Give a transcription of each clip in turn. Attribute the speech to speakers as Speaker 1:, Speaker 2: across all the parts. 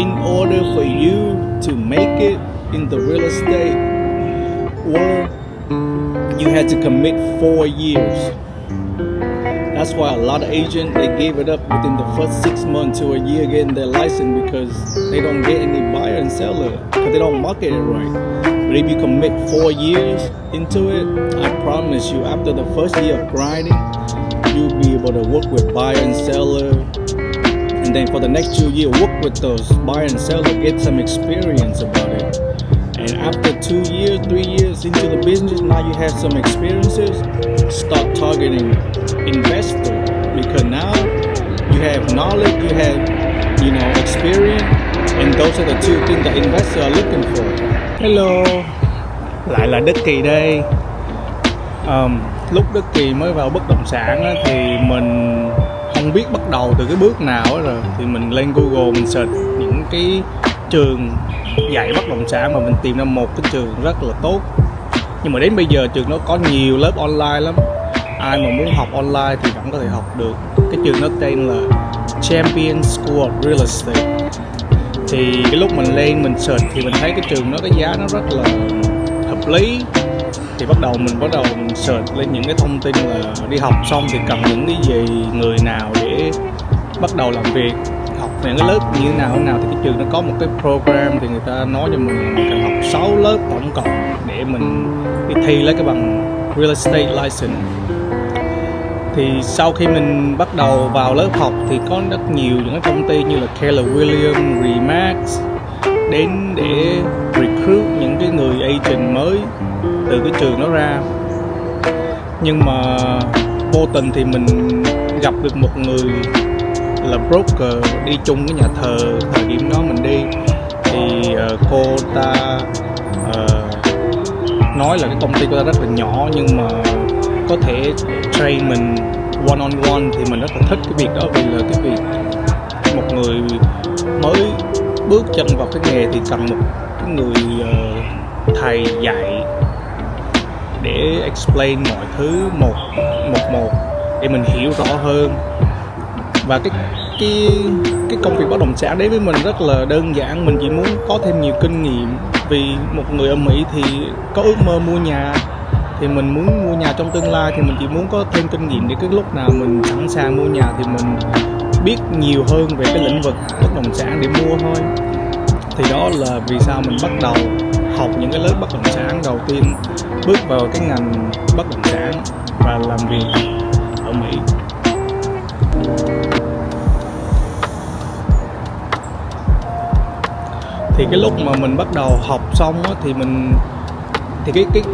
Speaker 1: in order for you to make it in the real estate world, you had to commit 4 years. That's why a lot of agents, they gave it up within the first 6 months to a year getting their license, because they don't get any buyer and seller, because they don't market it right. But if you commit 4 years into it, I promise you, after the first year of grinding, you'll be able to work with buyer and seller. And then for the next 2 years, work with those buyer and seller, get some experience about it. And after 2 years, 3 years into the business, now you have some experiences, start targeting investor, because now you have knowledge, you have, experience, and those are the two things that investors are looking for. Hello, lại là Ducky đây. Lúc Ducky mới vào bất động sản á, thì mình không biết bắt đầu từ cái bước nào á, rồi thì mình lên Google mình search những cái trường dạy bất động sản, mà mình tìm ra một cái trường rất là tốt. Nhưng mà đến bây giờ trường nó có nhiều lớp online lắm, ai mà muốn học online thì vẫn có thể học được. Cái trường nó tên là Champion School of Real Estate. Thì cái lúc mình lên mình search thì mình thấy cái trường nó cái giá nó rất là hợp lý. Thì bắt đầu mình search lên những cái thông tin là đi học xong thì cần những cái gì, người nào để bắt đầu làm việc, học những cái lớp như thế nào thì cái trường nó có một cái program, thì người ta nói cho mình cần học 6 lớp tổng cộng để mình đi thi lấy cái bằng Real Estate License. Thì sau khi mình bắt đầu vào lớp học thì có rất nhiều những cái công ty như là Keller Williams, Remax đến để recruit những cái người agent mới từ cái trường đó ra. Nhưng mà vô tình thì mình gặp được một người là broker đi chung cái nhà thờ, thời điểm đó mình đi thì cô ta nói là cái công ty của ta rất là nhỏ, nhưng mà có thể train mình one on one, thì mình rất là thích cái việc đó, vì là cái việc một người mới bước chân vào cái nghề thì cần một cái người thầy dạy để explain mọi thứ một để mình hiểu rõ hơn. Và cái công việc bất động sản đến với mình rất là đơn giản, mình chỉ muốn có thêm nhiều kinh nghiệm. Vì một người ở Mỹ thì có ước mơ mua nhà, thì mình muốn mua nhà trong tương lai, thì mình chỉ muốn có thêm kinh nghiệm để cái lúc nào mình sẵn sàng mua nhà thì mình biết nhiều hơn về cái lĩnh vực bất động sản để mua thôi. Thì đó là vì sao mình bắt đầu học những cái lớp bất động sản đầu tiên, bước vào cái ngành bất động sản và làm việc ở Mỹ. Thì cái lúc mà mình bắt đầu học xong á, thì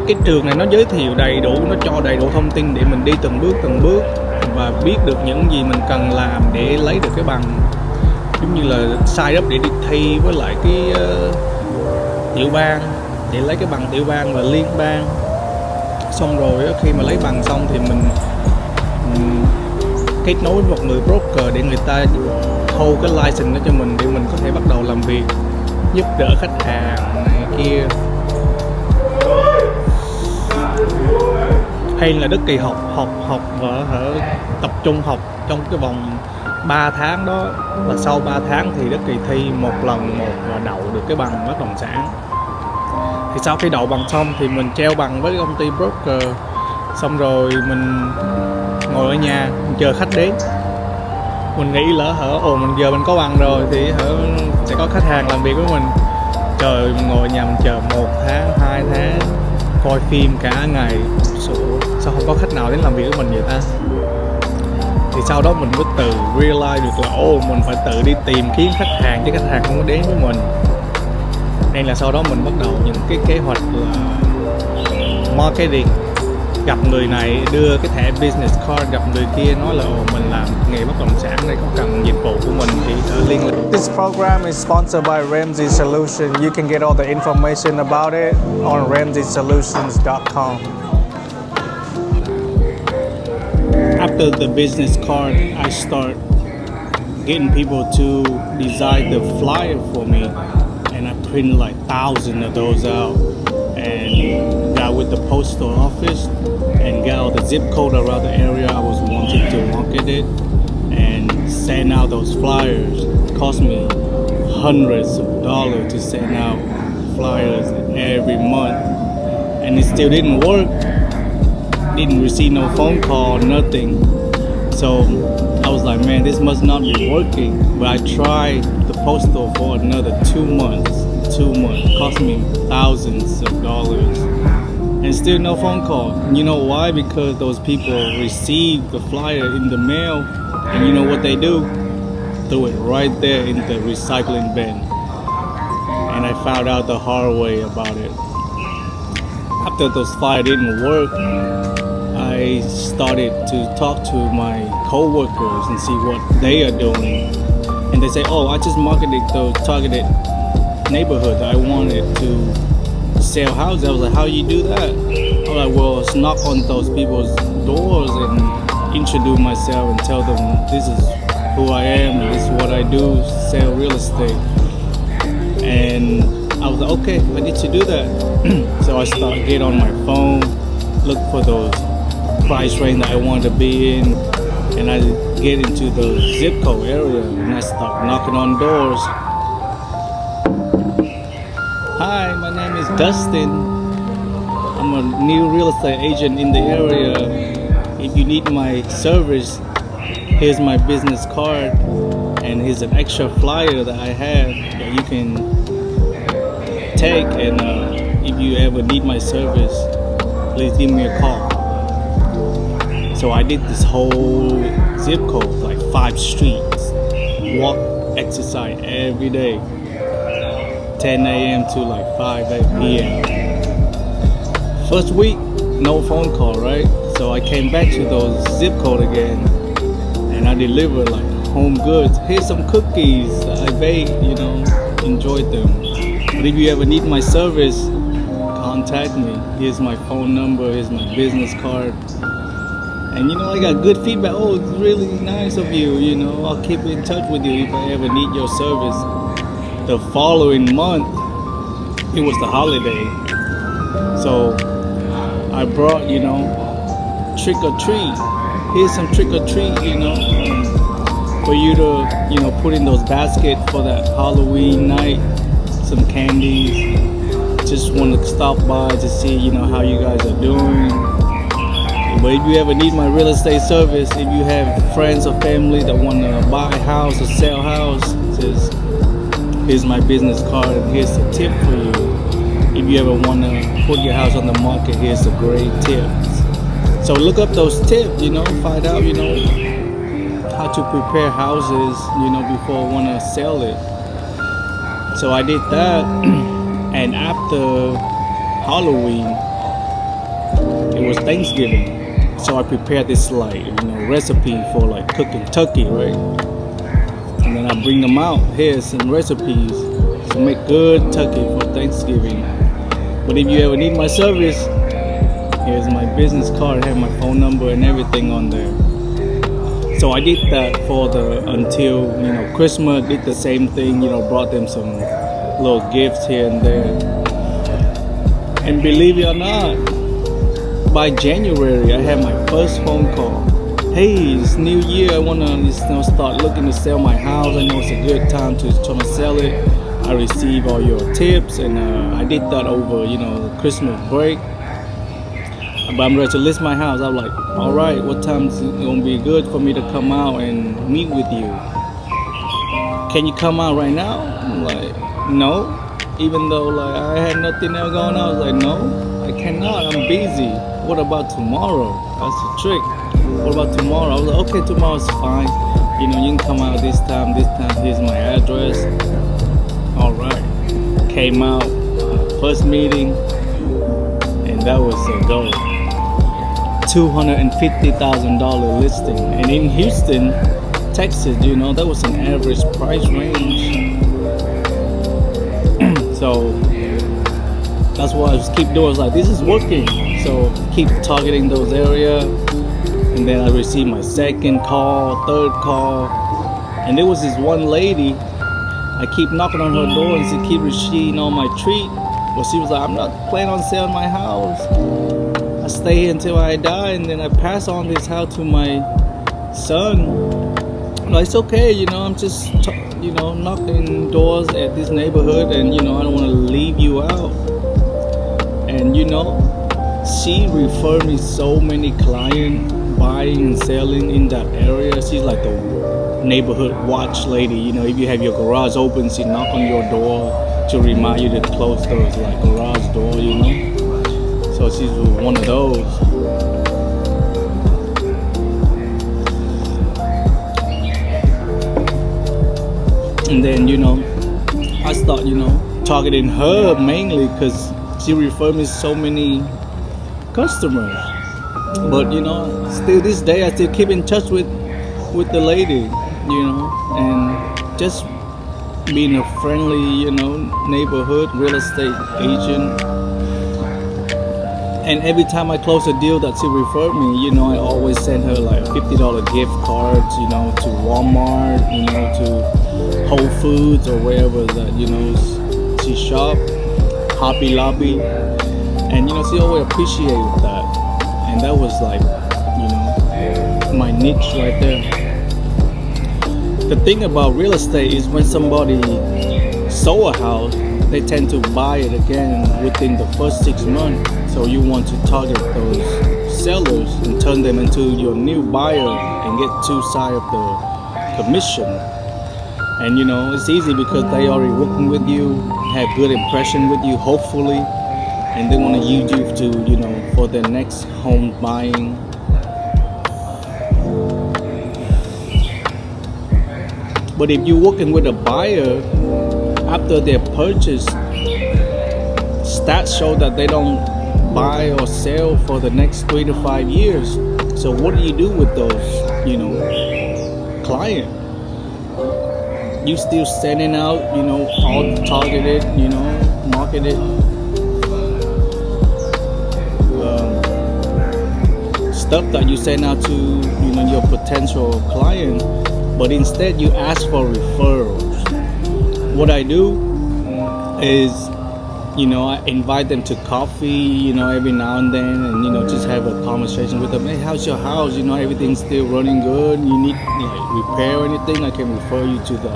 Speaker 1: cái trường này nó giới thiệu đầy đủ, nó cho đầy đủ thông tin để mình đi từng bước và biết được những gì mình cần làm để lấy được cái bằng, giống như là sign up để đi thi với lại cái tiểu bang, để lấy cái bằng tiểu bang và liên bang. Xong rồi khi mà lấy bằng xong thì mình kết nối với một người broker để người ta hold cái license đó cho mình, để mình có thể bắt đầu làm việc, giúp đỡ khách hàng này kia. Hay là Ducky học và tập trung học trong cái vòng 3 tháng đó, và sau 3 tháng thì Ducky thi một lần và đậu được cái bằng bất động sản. Thì sau khi đậu bằng xong thì mình treo bằng với công ty broker, xong rồi mình ngồi ở nhà mình chờ khách đến. Mình nghĩ là mình giờ mình có bằng rồi thì sẽ có khách hàng làm việc với mình. Trời, mình ngồi ở nhà mình chờ 1 tháng, 2 tháng, coi phim cả ngày, sao không có khách nào đến làm việc với mình vậy ta? Thì sau đó mình mới tự realize được là mình phải tự đi tìm kiếm khách hàng, chứ khách hàng không có đến với mình. Nên là sau đó mình bắt đầu những cái kế hoạch là marketing, gặp người này đưa cái thẻ business card, gặp người kia nói là mình làm nghề bất động sản đây, có cần dịch vụ của mình thì liên lạc. This program is sponsored by RAMSEY Solution. You can get all the information about it on ramseysolutions.com. After the business card, I start getting people to design the flyer for me, and I print like thousands of those out and got with the postal office and got all the zip code around the area I was wanting to market it and send out those flyers. It cost me hundreds of dollars to send out flyers every month, and it still didn't work. Didn't receive no phone call, nothing. So I was like, man, this must not be working. But I tried the postal for another 2 months. 2 months cost me thousands of dollars, and still no phone call. You know why? Because those people receive the flyer in the mail, and you know what they do? Throw it right there in the recycling bin. And I found out the hard way about it. After those flyers didn't work, I started to talk to my co-workers and see what they are doing. And they say, oh, I just marketed those targeted neighborhoods. I wanted to sell houses. I was like, how you do that? I was like, well, just knock on those people's doors and introduce myself and tell them this is who I am, this is what I do, sell real estate. And I was like, okay, I need to do that. So I started get on my phone, look for those price range that I want to be in, and I get into the zip code area and I start knocking on doors. Hi, my name is Dustin. I'm a new real estate agent in the area. If you need my service, here's my business card, and here's an extra flyer that I have that you can take, and if you ever need my service, please give me a call. So I did this whole zip code, like 5 streets, walk, exercise every day, 10 a.m. to like 5 p.m. First week, no phone call, right? So I came back to those zip code again, and I delivered like home goods. Here's some cookies that I baked, enjoyed them. But if you ever need my service, contact me. Here's my phone number, here's my business card. And I got good feedback. Oh, it's really nice of you, I'll keep in touch with you if I ever need your service. The following month, it was the holiday. So I brought, trick or treat. Here's some trick or treat, for you to, put in those baskets for that Halloween night. Some candies. Just want to stop by to see, how you guys are doing. But if you ever need my real estate service, if you have friends or family that want to buy a house or sell a house, just here's my business card and here's a tip for you. If you ever want to put your house on the market, here's a great tip. So look up those tips, find out, how to prepare houses, before I want to sell it. So I did that, and after Halloween, it was Thanksgiving. So I prepared this recipe for like cooking turkey, right? And then I bring them out. Here's some recipes to make good turkey for Thanksgiving. But if you ever need my service, here's my business card. I have my phone number and everything on there. So I did that until Christmas. Did the same thing. Brought them some little gifts here and there. And believe it or not, by January, I had my first phone call. Hey, it's New Year. I want to start looking to sell my house. I know it's a good time to try to sell it. I received all your tips, and I did that over, the Christmas break. But I'm ready to list my house. I'm like, all right, what time is it going to be good for me to come out and meet with you? Can you come out right now? I'm like, no. Even though I had nothing else going on, I was like, no, I cannot. I'm busy. What about tomorrow? That's the trick. What about tomorrow? I was like, okay, tomorrow's fine. You can come out this time. Here's my address. All right. Came out, first meeting, and that was a go. $250,000 listing. And in Houston, Texas, that was an average price range. So that's what I just keep doing. I was like, this is working. So keep targeting those areas. And then I received my second call, third call. And there was this one lady, I keep knocking on her door and she keep receiving all my treat. But she was like, I'm not planning on selling my house. I stay here until I die, and then I pass on this house to my son. No, it's okay, I'm just knocking doors at this neighborhood, and I don't want to leave you out. And she referred me so many clients buying and selling in that area. She's like the neighborhood watch lady. If you have your garage open, she knock on your door to remind you to close those like garage door. So she's one of those. And then I start targeting her mainly because she referred me so many customers. But still this day I still keep in touch with the lady, and just being a friendly neighborhood real estate agent. And every time I close a deal that she referred me, I always send her like $50 gift cards, to Walmart, to Whole Foods or wherever that she shop, Hobby Lobby, and she always appreciated that. And that was like my niche right there. The thing about real estate is when somebody sold a house, they tend to buy it again within the first 6 months. So you want to target those sellers and turn them into your new buyer and get two sides of the commission. And it's easy because they already working with you, have good impression with you, hopefully, and they want to use you to for their next home buying. But if you're working with a buyer after their purchase, stats show that they don't buy or sell for the next 3 to 5 years. So what do you do with those client? You still sending out all targeted marketed stuff that you send out to your potential client, but instead you ask for referrals. What I do is I invite them to coffee every now and then, and just have a conversation with them. Hey, how's your house? Everything's still running good? You need like repair or anything? I can refer you to the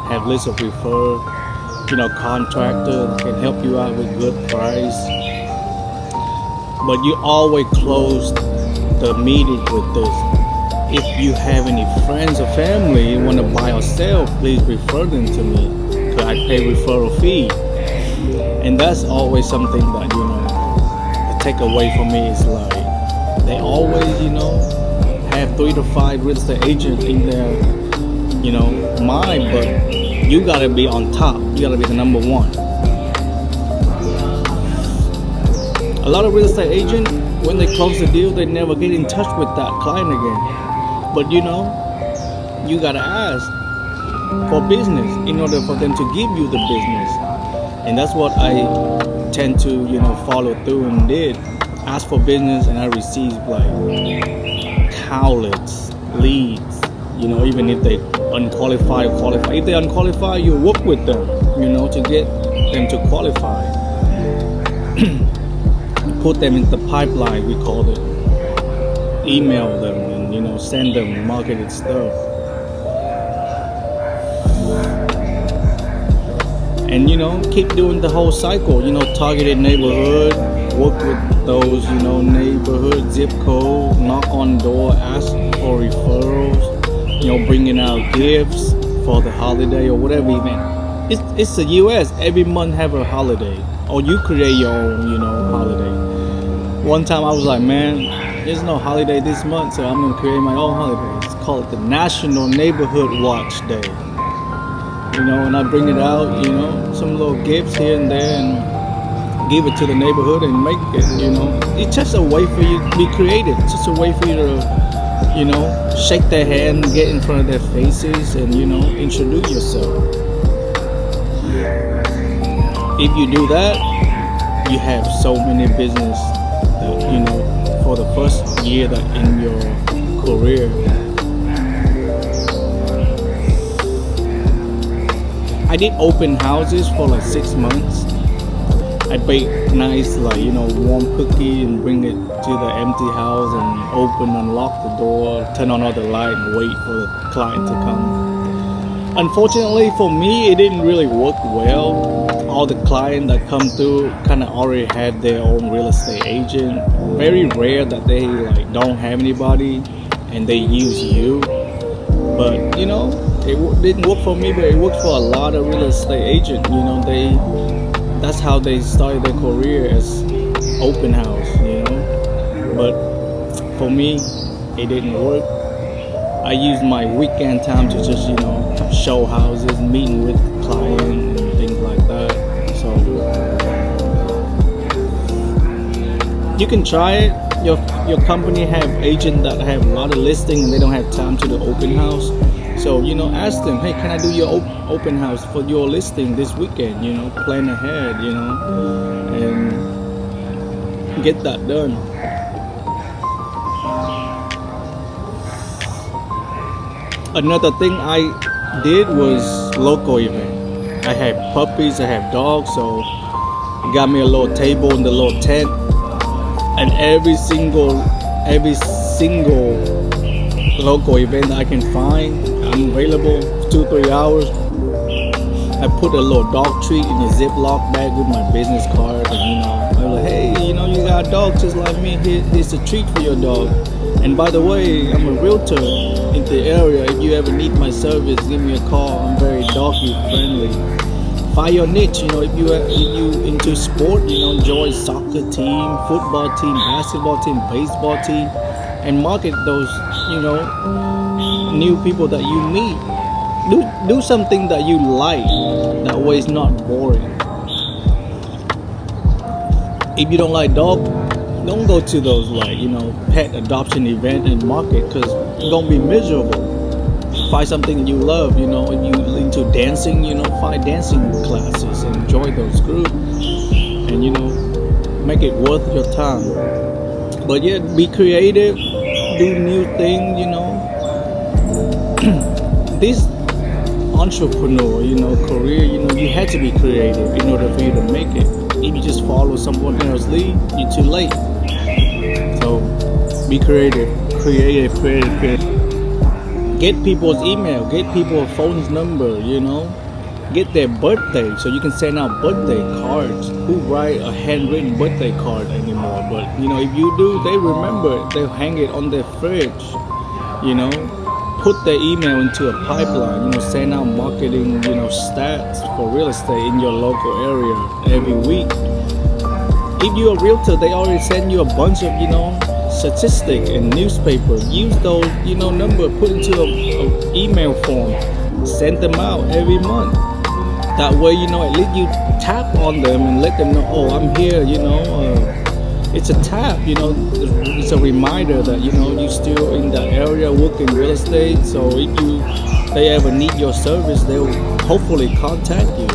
Speaker 1: have list of refer contractor that can help you out with good price. But you always close the meeting with this: if you have any friends or family you want to buy or sell, please refer them to me, because I pay referral fee. And that's always something that the takeaway for me is like they always have 3 to 5 real estate agents in their mind, but you gotta be on top. You gotta be the number one. A lot of real estate agents, when they close the deal, they never get in touch with that client again. But you gotta ask for business in order for them to give you the business. And that's what I tend to follow through and did. Ask for business, and I received like countless leads. Even if they unqualified or qualified. If they unqualified, you work with them to get them to qualify. Put them in the pipeline, we call it. Email them and send them marketed stuff. And keep doing the whole cycle. Targeted neighborhood, work with those neighborhood zip code, knock on door, ask for referrals. Bringing out gifts for the holiday or whatever event. It's the U.S. Every month have a holiday, or you create your own holiday. One time I was like, man, there's no holiday this month, so I'm gonna create my own holiday. It's called the National Neighborhood Watch Day. And I bring it out, some little gifts here and there, and give it to the neighborhood and make it, It's just a way for you to be creative. It's just a way for you to, shake their hand, get in front of their faces, and, introduce yourself. If you do that, you have so many business that, for the first year that in your career. I did open houses for like 6 months, I bake nice, like, warm cookie and bring it to the empty house and open, unlock the door, turn on all the light and wait for the client to come. Unfortunately for me, it didn't really work well. All the clients that come through kind of already had their own real estate agent. Very rare that they like don't have anybody and they use you. But it didn't work for me, but it worked for a lot of real estate agents. That's how they started their career, as open house. But for me, it didn't work. I used my weekend time to just show houses, meeting with clients and things like that. So you can try it. Your company have agents that have a lot of listings and they don't have time to do open house. So ask them, hey, can I do your open house for your listing this weekend? Plan ahead, and get that done. Another thing I did was local event. I had puppies, I have dogs, so got me a little table in the little tent, and every single local event I can find, I'm available 2-3 hours. I put a little dog treat in a Ziploc bag with my business card, and I'm like, hey, you got a dog just like me. Here's a treat for your dog. And by the way, I'm a realtor in the area. If you ever need my service, give me a call. I'm very doggy friendly. Find your niche. If you into sport, enjoy soccer team, football team, basketball team, baseball team, and market those new people that you meet. Do something that you like. That way it's not boring. If you don't like dog, don't go to those pet adoption event and market, because you're gonna be miserable. Find something you love. If you into dancing, find dancing classes, enjoy those groups, and make it worth your time. But yeah, be creative, do new things. This entrepreneur, career, you had to be creative in order for you to make it. If you just follow someone else's lead, you're too late. So be creative. Get people's email, get people's phone number, get their birthday, so you can send out birthday cards. Who write a handwritten birthday card anymore? But if you do, they remember it. They'll hang it on their fridge. Put their email into a pipeline. Send out marketing stats for real estate in your local area every week. If you're a realtor, they already send you a bunch of statistics and newspaper. Use those number, put into a email form, send them out every month. That way at least you tap on them and let them know, oh, I'm here. It's a tap. It's a reminder that you still in that area working real estate. So if they ever need your service, they'll hopefully contact you.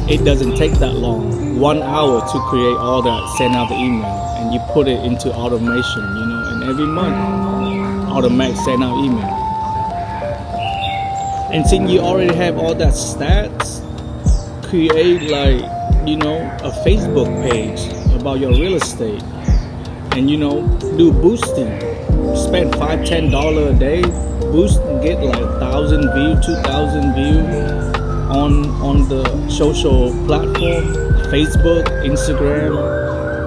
Speaker 1: It doesn't take that long, 1 hour to create all that, send out the email, and you put it into automation, and every month, automatic send out email. And since you already have all that stats, create a Facebook page about your real estate, and do boosting. Spend $5-10 a day, boost and get 1,000 views, 2,000 views on the social platform, Facebook, Instagram.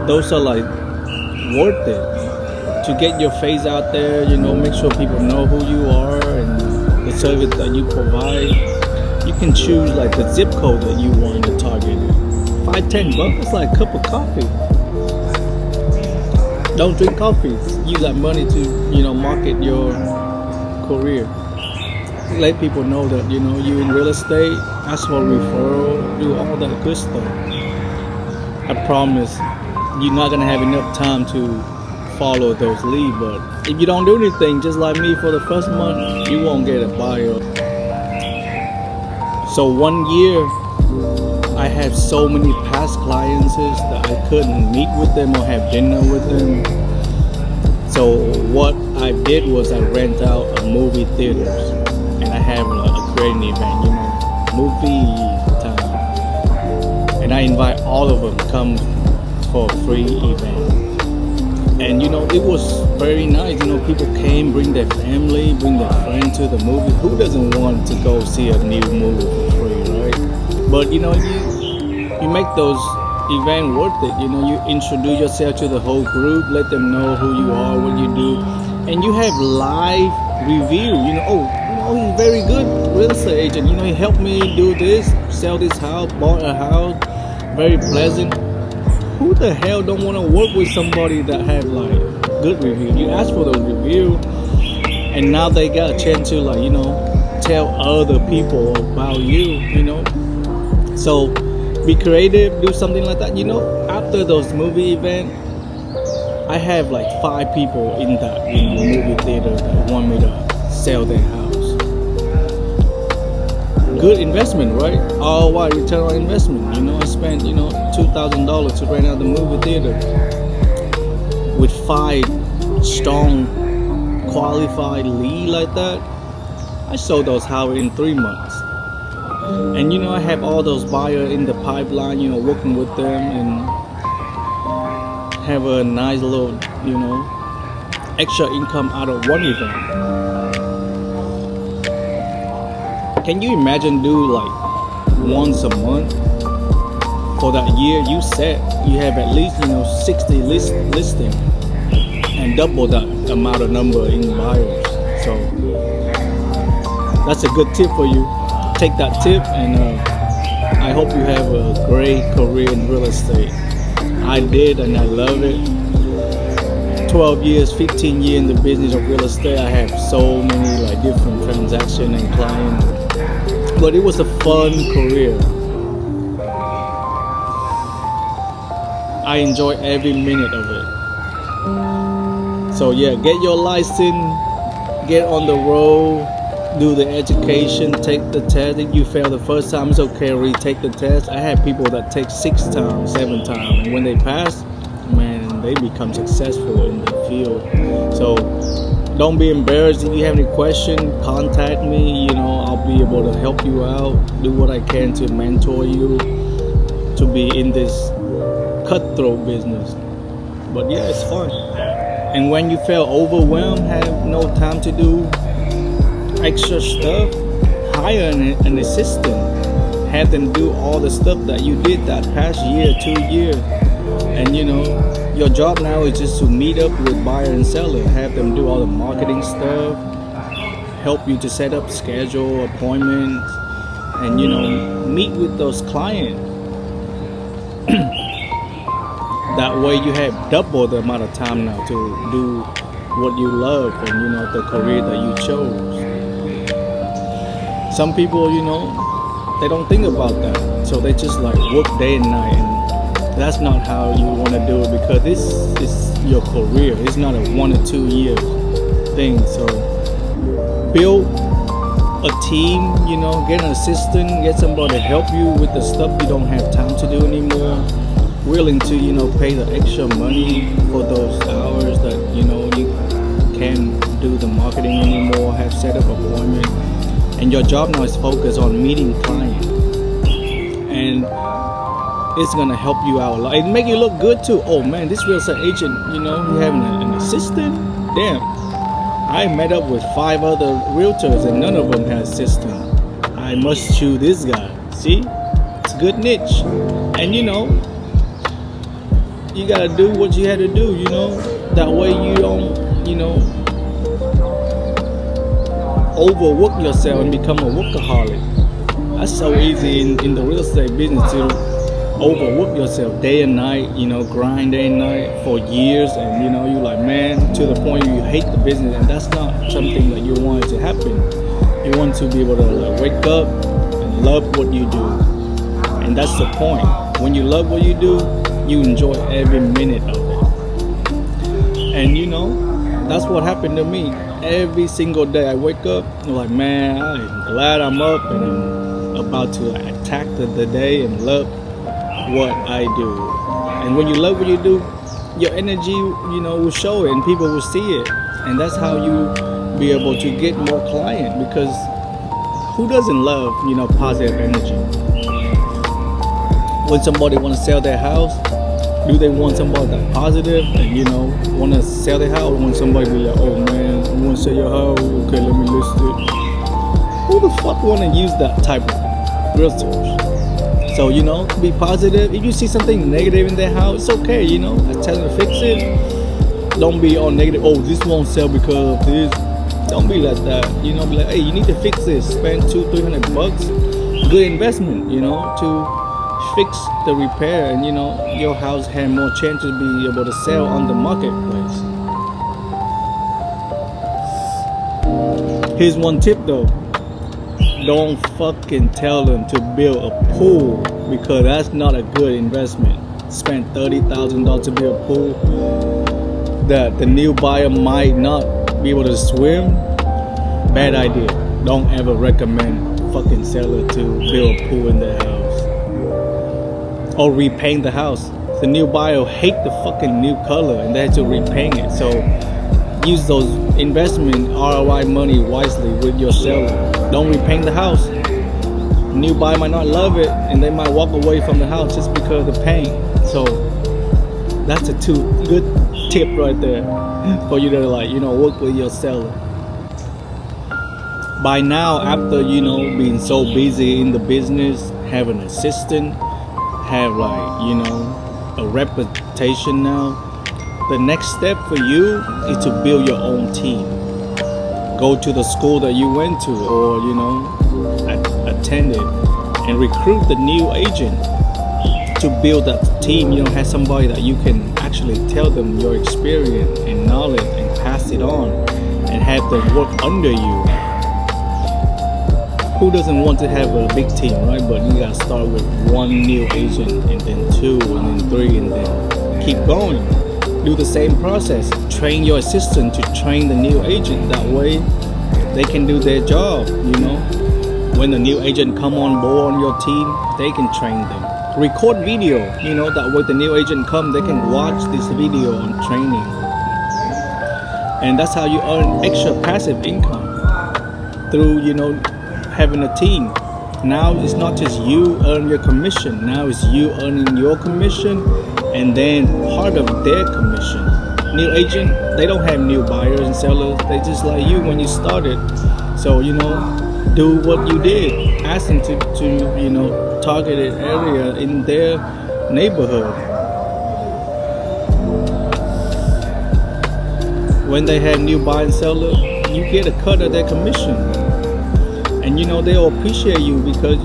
Speaker 1: Those are worth it to get your face out there. Make sure people know who you are and the service that you provide. You can choose the zip code that you want to target. $5-10, it's like a cup of coffee. Don't drink coffee. Use that money to market your career. Let people know that you in real estate. Ask for referral. Do all that good stuff. I promise you're not gonna have enough time to follow those leads. But if you don't do anything, just like me, for the first month, you won't get a buyer. So 1 year, I had so many past clients that I couldn't meet with them or have dinner with them. So what I did was I rent out a movie theaters, and I have a creating event, movie time. and I invite all of them come for a free event. And it was very nice. People came, bring their family, bring their friend to the movie. Who doesn't want to go see a new movie for free, right? But you make those events worth it. You introduce yourself to the whole group, let them know who you are, what you do, and you have live review. He's very good real estate agent. He helped me do this, sell this house, bought a house, very pleasant. Who the hell don't want to work with somebody that have like good review? You ask for the review, and now they got a chance to tell other people about you. So be creative, do something like that. After those movie event, I have like 5 people in that movie theater that want me to sell their house. Good investment, right? ROI, return on investment. I spent $2,000 to rent out the movie theater with 5 strong, qualified lead like that. I sold those houses in 3 months, and I have all those buyers in the pipeline. Working with them and have a nice little extra income out of one event. Can you imagine do like once a month for that year? You have at least 60 listing and double that amount of number in buyers. So that's a good tip for you. Take that tip, and I hope you have a great career in real estate. I did, and I love it. 12 years, 15 years in the business of real estate. I have so many like different transactions and clients. But it was a fun career. I enjoy every minute of it. So yeah, get your license, get on the road, do the education, take the test. If you fail the first time, it's okay, retake the test. I have people that take 6 times, 7 times, and when they pass, man, they become successful in the field. So don't be embarrassed. If you have any question, contact me. I'll be able to help you out, do what I can to mentor you to be in this cutthroat business. But yeah, it's fun. And when you feel overwhelmed, have no time to do extra stuff, hire an assistant. Have them do all the stuff that you did that past year, 2 years. And your job now is just to meet up with buyer and seller, have them do all the marketing stuff, help you to set up schedule appointments, and meet with those clients. That way you have double the amount of time now to do what you love and the career that you chose. Some people they don't think about that, so they just like work day and night, and that's not how you want to do it, because this is your career. It's not a 1 or 2 year thing. So build a team, get an assistant, get somebody to help you with the stuff you don't have time to do anymore, willing to pay the extra money for those hours that you can't do the marketing anymore, have set up appointment. And your job now is focused on meeting clients, and it's gonna help you out a lot. It make you look good too. Oh man, this real estate agent, you having an assistant? Damn, I met up with 5 other realtors and none of them had assistant. I must choose this guy. See, it's a good niche, and you gotta do what you had to do. That way you don't, overwork yourself and become a workaholic. That's so easy in the real estate business to overwork yourself day and night, grind day and night for years, and you're like, man, to the point you hate the business, and that's not something that you want to happen. You want to be able to wake up and love what you do, and that's the point. When you love what you do, you enjoy every minute of it. And that's what happened to me. Every single day I wake up, I'm like, man, I'm glad I'm up and I'm about to attack the day and love what I do. And when you love what you do, your energy, will show it and people will see it. And that's how you be able to get more clients, because who doesn't love, positive energy? when somebody want to sell their house, do they want somebody that's positive and want to sell their house, or want somebody be like, oh man, you want to sell your house, okay, let me list it? Who the fuck want to use that type of realtors? So be positive. If you see something negative in their house, it's okay. I tell them to fix it. Don't be all negative. Oh, this won't sell because of this. Don't be like that. Be like, hey, you need to fix this. Spend $200-300. Good investment. To fix the repair, and your house had more chance to be able to sell on the marketplace. Here's one tip though. Don't fucking tell them to build a pool, because that's not a good investment. Spend $30,000 to build a pool that the new buyer might not be able to swim. Bad idea. Don't ever recommend fucking seller to build a pool in their house or repaint the house. The new buyer hate the fucking new color and they have to repaint it. So use those investment ROI money wisely with your seller. Don't repaint the house. New buyer might not love it and they might walk away from the house just because of the paint. So that's a good tip right there for you to work with your seller. By now, after being so busy in the business, have an assistant, have a reputation now, the next step for you is to build your own team. Go to the school that you went to or attended and recruit the new agent to build that team. Have somebody that you can actually tell them your experience and knowledge and pass it on and have them work under you. Who doesn't want to have a big team, right? But you gotta start with one new agent and then 2 and then 3 and then keep going. Do the same process. Train your assistant to train the new agent. That way they can do their job. When the new agent come on board on your team, they can train them. Record video, that way the new agent come, they can watch this video on training. And that's how you earn extra passive income through having a team. Now it's not just you earn your commission. Now it's you earning your commission and then part of their commission. New agent, they don't have new buyers and sellers. They just like you when you started. So do what you did. Ask them to targeted area in their neighborhood. When they have new buyer and seller, you get a cut of their commission. And they'll appreciate you because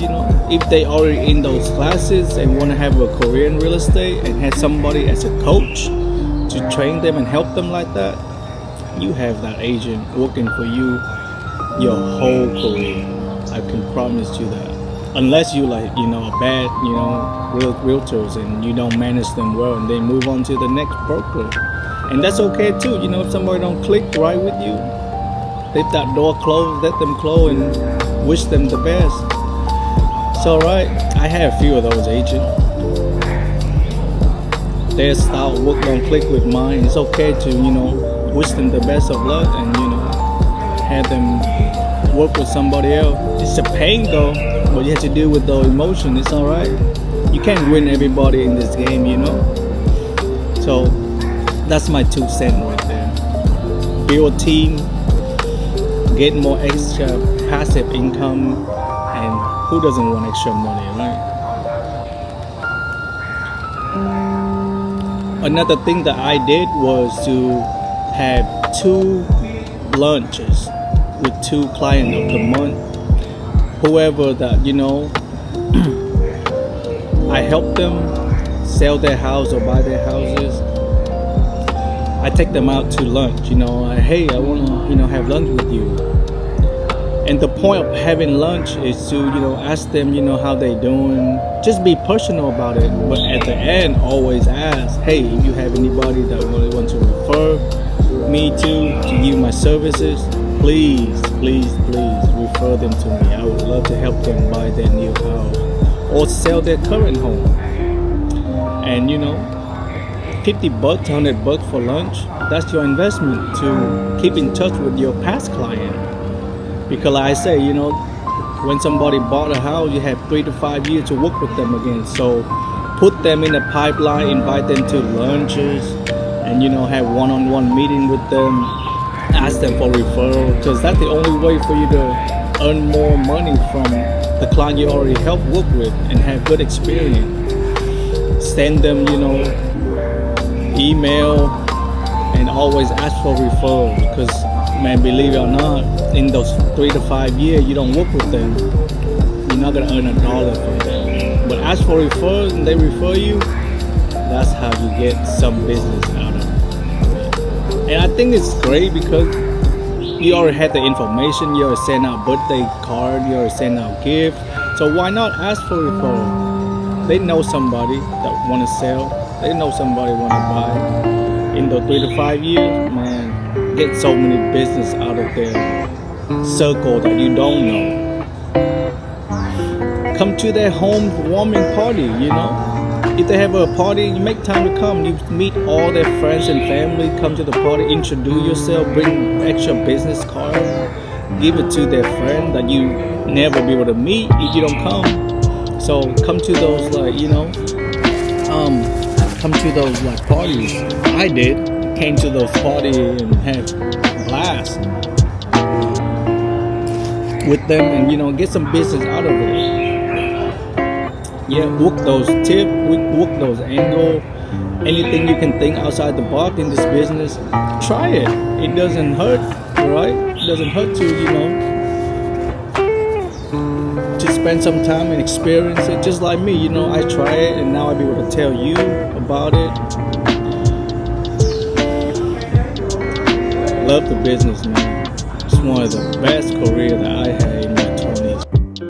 Speaker 1: if they already in those classes and want to have a career in real estate and have somebody as a coach to train them and help them like that, you have that agent working for you your whole career. I can promise you that. Unless you a bad realtors and you don't manage them well and they move on to the next broker, and that's okay too. If somebody don't click right with you, if that door closed, let them close and wish them the best. It's alright. I have a few of those agents. Their style work don't click with mine. It's okay to wish them the best of luck and have them work with somebody else. It's a pain though, but you have to deal with the emotion. It's alright. You can't win everybody in this game, So that's my 2 cents right there. Build a team, get more extra passive income, and who doesn't want extra money, right? Another thing that I did was to have 2 lunches with 2 clients of the month. Whoever that I help them sell their house or buy their houses, I take them out to lunch. Hey, I want to have lunch with you. And the point of having lunch is to ask them how they doing. Just be personal about it, but at the end always ask, hey, if you have anybody that want to refer me to give my services, please refer them to me. I would love to help them buy their new house or sell their current home. And $50, $100 for lunch, that's your investment to keep in touch with your past client. Because like I say, When somebody bought a house, you have 3 to 5 years to work with them again. So put them in a pipeline, invite them to lunches, and have one-on-one meeting with them. Ask them for referral, because that's the only way for you to earn more money from the client you already helped work with and have good experience. Send them, email, and always ask for referral, because man, believe it or not, in those 3 to 5 years you don't work with them, you're not gonna earn a dollar from them. But ask for referrals and they refer you, that's how you get some business out of it. And I think it's great because you already have the information, you already send out birthday card, you already send out gifts. So why not ask for referral? They know somebody that want to sell, they know somebody want to buy. In the 3 to 5 years, man, get so many business out of their circle that you don't know. Come to their home warming party, If they have a party, you make time to come. You meet all their friends and family, come to the party, introduce yourself, bring extra business card, give it to their friend that you never be able to meet if you don't come. So come to those come to those parties. I did. Came to those parties and had a blast with them, and get some business out of it. Yeah, work those tips, work those angles, anything you can think outside the box in this business. Try it. It doesn't hurt, right? It doesn't hurt to spend some time and experience it. Just like me, I try it, and now I'll be able to tell you about it. Love the business, man. It's one of the best careers that I have.